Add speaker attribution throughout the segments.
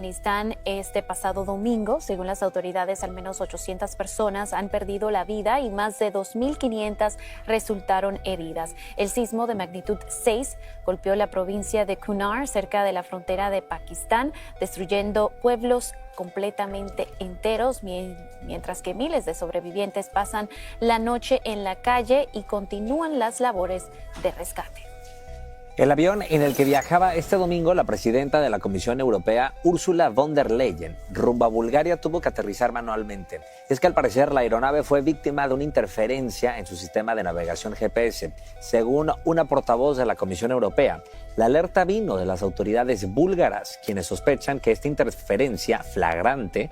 Speaker 1: Afganistán este pasado domingo. Según las autoridades, al menos 800 personas han perdido la vida y más de 2.500 resultaron heridas. El sismo de magnitud 6 golpeó la provincia de Kunar, cerca de la frontera de Pakistán, destruyendo pueblos completamente enteros, mientras que miles de sobrevivientes pasan la noche en la calle y continúan las labores de rescate.
Speaker 2: El avión en el que viajaba este domingo la presidenta de la Comisión Europea, Ursula von der Leyen, rumbo a Bulgaria, tuvo que aterrizar manualmente. Es que al parecer la aeronave fue víctima de una interferencia en su sistema de navegación GPS, según una portavoz de la Comisión Europea. La alerta vino de las autoridades búlgaras, quienes sospechan que esta interferencia flagrante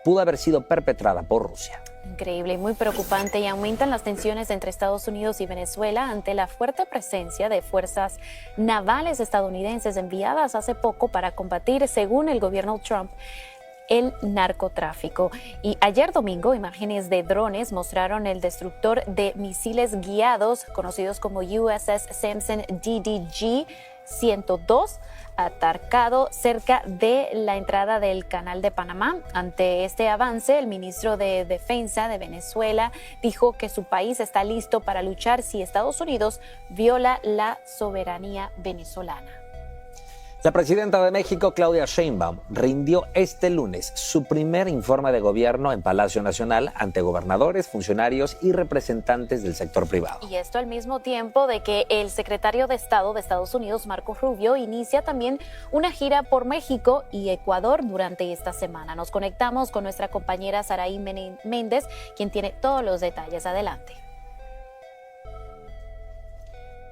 Speaker 2: pudo haber sido perpetrada por Rusia.
Speaker 1: Increíble y muy preocupante, y aumentan las tensiones entre Estados Unidos y Venezuela ante la fuerte presencia de fuerzas navales estadounidenses enviadas hace poco para combatir, según el gobierno Trump, el narcotráfico. Y ayer domingo, imágenes de drones mostraron el destructor de misiles guiados, conocidos como USS Sampson DDG-102, atarcado cerca de la entrada del Canal de Panamá. Ante este avance, el ministro de Defensa de Venezuela dijo que su país está listo para luchar si Estados Unidos viola la soberanía venezolana.
Speaker 2: La presidenta de México, Claudia Sheinbaum, rindió este lunes su primer informe de gobierno en Palacio Nacional ante gobernadores, funcionarios y representantes del sector privado.
Speaker 1: Y esto al mismo tiempo de que el secretario de Estado de Estados Unidos, Marco Rubio, inicia también una gira por México y Ecuador durante esta semana. Nos conectamos con nuestra compañera Saraí Méndez, quien tiene todos los detalles. Adelante.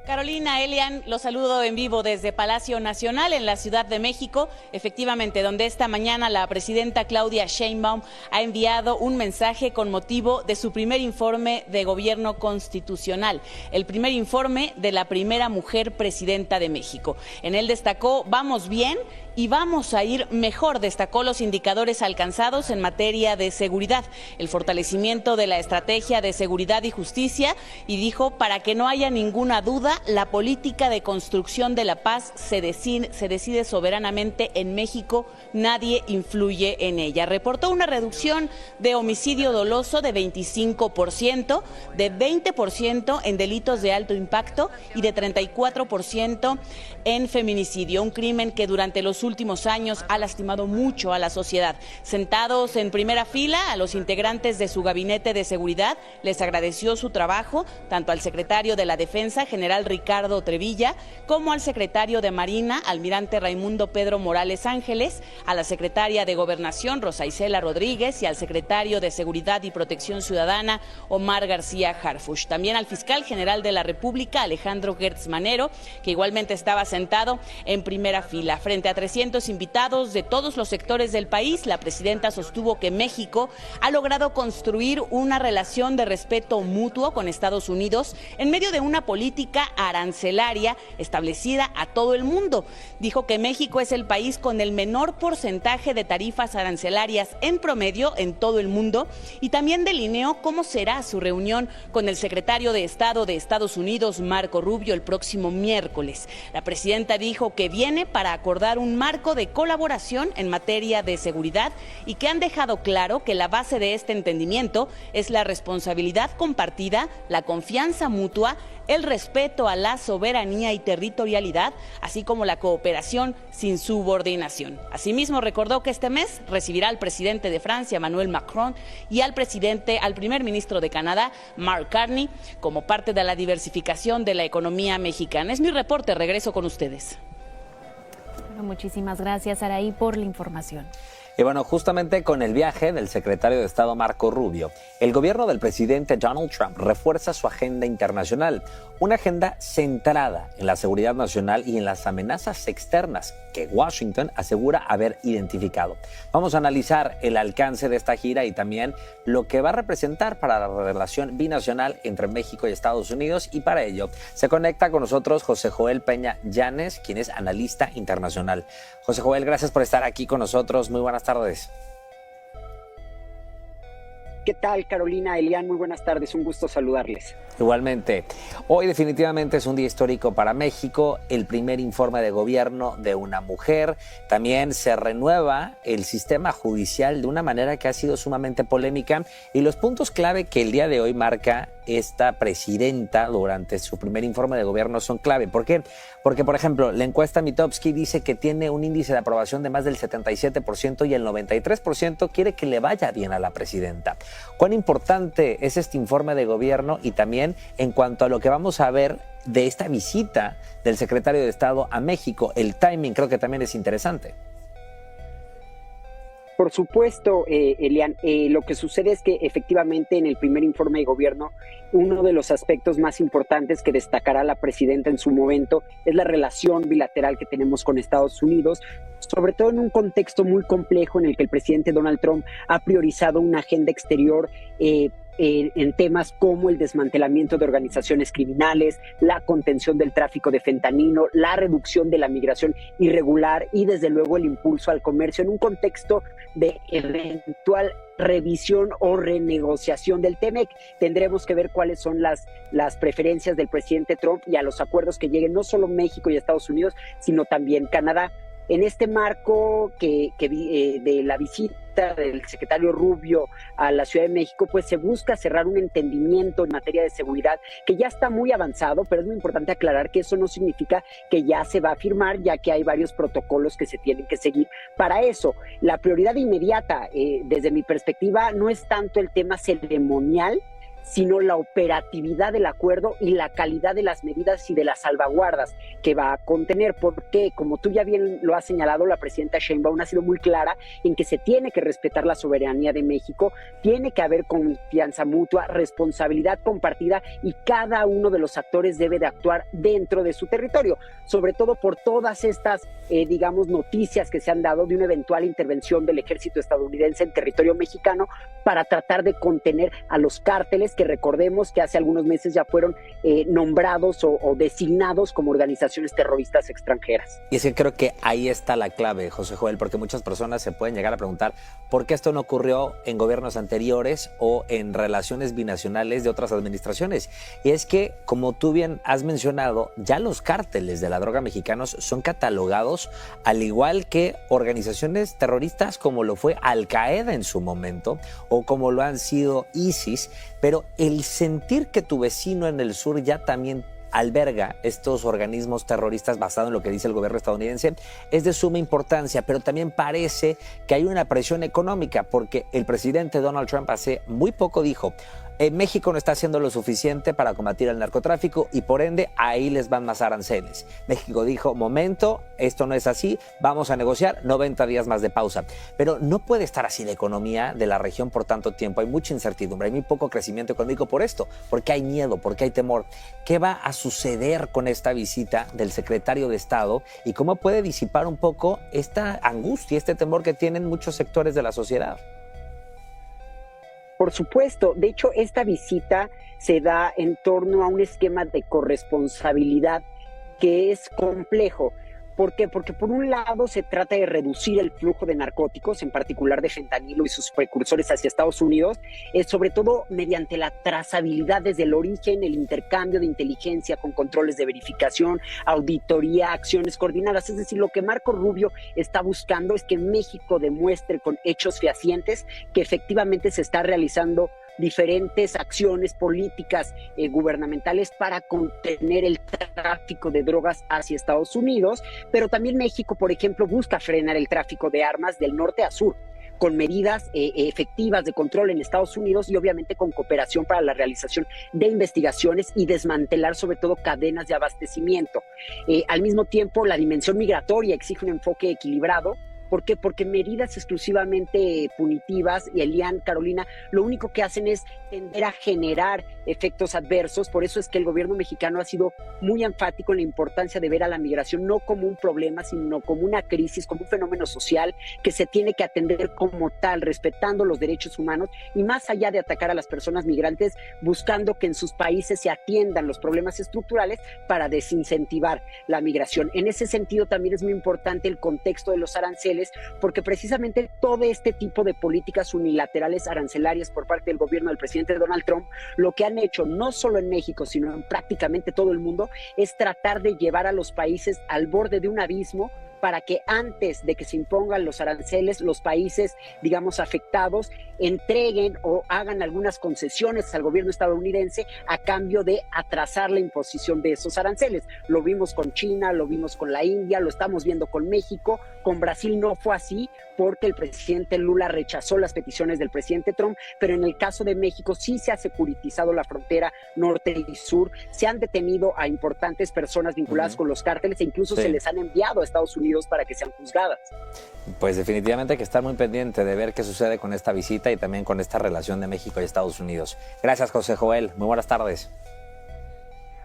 Speaker 3: Carolina, Elian, los saludo en vivo desde Palacio Nacional en la Ciudad de México, efectivamente donde esta mañana la presidenta Claudia Sheinbaum ha enviado un mensaje con motivo de su primer informe de gobierno constitucional, el primer informe de la primera mujer presidenta de México. En él destacó: vamos bien y vamos a ir mejor. Destacó los indicadores alcanzados en materia de seguridad, el fortalecimiento de la estrategia de seguridad y justicia, y dijo: para que no haya ninguna duda, la política de construcción de la paz se decide soberanamente en México, nadie influye en ella. Reportó una reducción de homicidio doloso de 25%, de 20% en delitos de alto impacto y de 34% en feminicidio, un crimen que durante los últimos años ha lastimado mucho a la sociedad. Sentados en primera fila, a los integrantes de su gabinete de seguridad les agradeció su trabajo, tanto al secretario de la Defensa, general Ricardo Trevilla, como al secretario de Marina, almirante Raimundo Pedro Morales Ángeles, a la secretaria de Gobernación, Rosa Isela Rodríguez, y al secretario de Seguridad y Protección Ciudadana, Omar García Harfuch. También al fiscal general de la República, Alejandro Gertz Manero, que igualmente estaba sentado en primera fila. Frente a 300 invitados de todos los sectores del país, la presidenta sostuvo que México ha logrado construir una relación de respeto mutuo con Estados Unidos en medio de una política arancelaria establecida a todo el mundo. Dijo que México es el país con el menor porcentaje de tarifas arancelarias en promedio en todo el mundo, y también delineó cómo será su reunión con el secretario de Estado de Estados Unidos, Marco Rubio, el próximo miércoles. La presidenta dijo que viene para acordar un marco de colaboración en materia de seguridad y que han dejado claro que la base de este entendimiento es la responsabilidad compartida, la confianza mutua, el respeto a la soberanía y territorialidad, así como la cooperación sin subordinación. Asimismo, recordó que este mes recibirá al presidente de Francia, Emmanuel Macron, y al primer ministro de Canadá, Mark Carney, como parte de la diversificación de la economía mexicana. Es mi reporte, regreso con ustedes.
Speaker 1: Bueno, muchísimas gracias, Araí, por la información.
Speaker 2: Y bueno, justamente con el viaje del secretario de Estado Marco Rubio, el gobierno del presidente Donald Trump refuerza su agenda internacional, una agenda centrada en la seguridad nacional y en las amenazas externas que Washington asegura haber identificado. Vamos a analizar el alcance de esta gira y también lo que va a representar para la relación binacional entre México y Estados Unidos, y para ello se conecta con nosotros José Joel Peña Llanes, quien es analista internacional. José Joel, gracias por estar aquí con nosotros. Muy buenas tardes.
Speaker 4: ¿Qué tal, Carolina, Elian? Muy buenas tardes, un gusto saludarles.
Speaker 2: Igualmente, hoy definitivamente es un día histórico para México, el primer informe de gobierno de una mujer. También se renueva el sistema judicial de una manera que ha sido sumamente polémica y los puntos clave que el día de hoy marca esta presidenta durante su primer informe de gobierno son clave. ¿Por qué? Porque, por ejemplo, la encuesta Mitofsky dice que tiene un índice de aprobación de más del 77% y el 93% quiere que le vaya bien a la presidenta. ¿Cuán importante es este informe de gobierno? Y también en cuanto a lo que vamos a ver de esta visita del secretario de Estado a México, el timing creo que también es interesante.
Speaker 4: Por supuesto, Elian, lo que sucede es que efectivamente en el primer informe de gobierno, uno de los aspectos más importantes que destacará la presidenta en su momento es la relación bilateral que tenemos con Estados Unidos, sobre todo en un contexto muy complejo en el que el presidente Donald Trump ha priorizado una agenda exterior en temas como el desmantelamiento de organizaciones criminales, la contención del tráfico de fentanilo, la reducción de la migración irregular y desde luego el impulso al comercio en un contexto de eventual revisión o renegociación del TEMEC. Tendremos que ver cuáles son las preferencias del presidente Trump y a los acuerdos que lleguen no solo México y Estados Unidos, sino también Canadá. En este marco de la visita del secretario Rubio a la Ciudad de México, pues se busca cerrar un entendimiento en materia de seguridad que ya está muy avanzado, pero es muy importante aclarar que eso no significa que ya se va a firmar, ya que hay varios protocolos que se tienen que seguir. Para eso, la prioridad inmediata, desde mi perspectiva, no es tanto el tema ceremonial, sino la operatividad del acuerdo y la calidad de las medidas y de las salvaguardas que va a contener, porque como tú ya bien lo has señalado, la presidenta Sheinbaum ha sido muy clara en que se tiene que respetar la soberanía de México, tiene que haber confianza mutua, responsabilidad compartida y cada uno de los actores debe de actuar dentro de su territorio, sobre todo por todas estas, noticias que se han dado de una eventual intervención del ejército estadounidense en territorio mexicano para tratar de contener a los cárteles que recordemos que hace algunos meses ya fueron nombrados o designados como organizaciones terroristas extranjeras.
Speaker 2: Y es que creo que ahí está la clave, José Joel, porque muchas personas se pueden llegar a preguntar por qué esto no ocurrió en gobiernos anteriores o en relaciones binacionales de otras administraciones. Y es que, como tú bien has mencionado, ya los cárteles de la droga mexicanos son catalogados al igual que organizaciones terroristas como lo fue Al Qaeda en su momento o como lo han sido ISIS, pero el sentir que tu vecino en el sur ya también alberga estos organismos terroristas basado en lo que dice el gobierno estadounidense es de suma importancia, pero también parece que hay una presión económica porque el presidente Donald Trump hace muy poco dijo: México no está haciendo lo suficiente para combatir el narcotráfico y por ende ahí les van más aranceles. México dijo: momento, esto no es así, vamos a negociar 90 días más de pausa. Pero no puede estar así la economía de la región por tanto tiempo. Hay mucha incertidumbre, hay muy poco crecimiento económico por esto, porque hay miedo, porque hay temor. ¿Qué va a suceder con esta visita del secretario de Estado y cómo puede disipar un poco esta angustia, este temor que tienen muchos sectores de la sociedad?
Speaker 4: Por supuesto, de hecho esta visita se da en torno a un esquema de corresponsabilidad que es complejo. ¿Por qué? Porque por un lado se trata de reducir el flujo de narcóticos, en particular de fentanilo y sus precursores hacia Estados Unidos, sobre todo mediante la trazabilidad desde el origen, el intercambio de inteligencia con controles de verificación, auditoría, acciones coordinadas. Es decir, lo que Marco Rubio está buscando es que México demuestre con hechos fehacientes que efectivamente se está realizando diferentes acciones políticas gubernamentales para contener el tráfico de drogas hacia Estados Unidos, pero también México, por ejemplo, busca frenar el tráfico de armas del norte a sur, con medidas efectivas de control en Estados Unidos y obviamente con cooperación para la realización de investigaciones y desmantelar sobre todo cadenas de abastecimiento. Al mismo tiempo, la dimensión migratoria exige un enfoque equilibrado. ¿Por qué? Porque medidas exclusivamente punitivas, y Elian, Carolina, lo único que hacen es tender a generar efectos adversos. Por eso es que el gobierno mexicano ha sido muy enfático en la importancia de ver a la migración no como un problema, sino como una crisis, como un fenómeno social que se tiene que atender como tal, respetando los derechos humanos y más allá de atacar a las personas migrantes, buscando que en sus países se atiendan los problemas estructurales para desincentivar la migración. En ese sentido también es muy importante el contexto de los aranceles, aranceles, porque precisamente todo este tipo de políticas unilaterales arancelarias por parte del gobierno del presidente Donald Trump, lo que han hecho no solo en México, sino en prácticamente todo el mundo, es tratar de llevar a los países al borde de un abismo para que antes de que se impongan los aranceles, los países, digamos, afectados, entreguen o hagan algunas concesiones al gobierno estadounidense a cambio de atrasar la imposición de esos aranceles. Lo vimos con China, lo vimos con la India, lo estamos viendo con México. Con Brasil no fue así porque el presidente Lula rechazó las peticiones del presidente Trump, pero en el caso de México sí se ha securitizado la frontera norte y sur, se han detenido a importantes personas vinculadas con los cárteles e incluso se les han enviado a Estados Unidos para que sean juzgadas.
Speaker 2: Pues definitivamente hay que estar muy pendiente de ver qué sucede con esta visita y también con esta relación de México y Estados Unidos. Gracias, José Joel. Muy buenas tardes.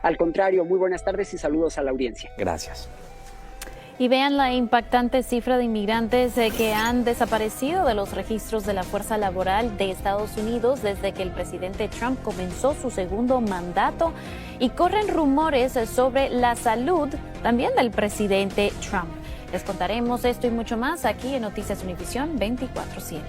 Speaker 4: Al contrario, muy buenas tardes y saludos a la audiencia.
Speaker 2: Gracias.
Speaker 1: Y vean la impactante cifra de inmigrantes que han desaparecido de los registros de la fuerza laboral de Estados Unidos desde que el presidente Trump comenzó su segundo mandato, y corren rumores sobre la salud también del presidente Trump. Les contaremos esto y mucho más aquí en Noticias Univisión 24/7.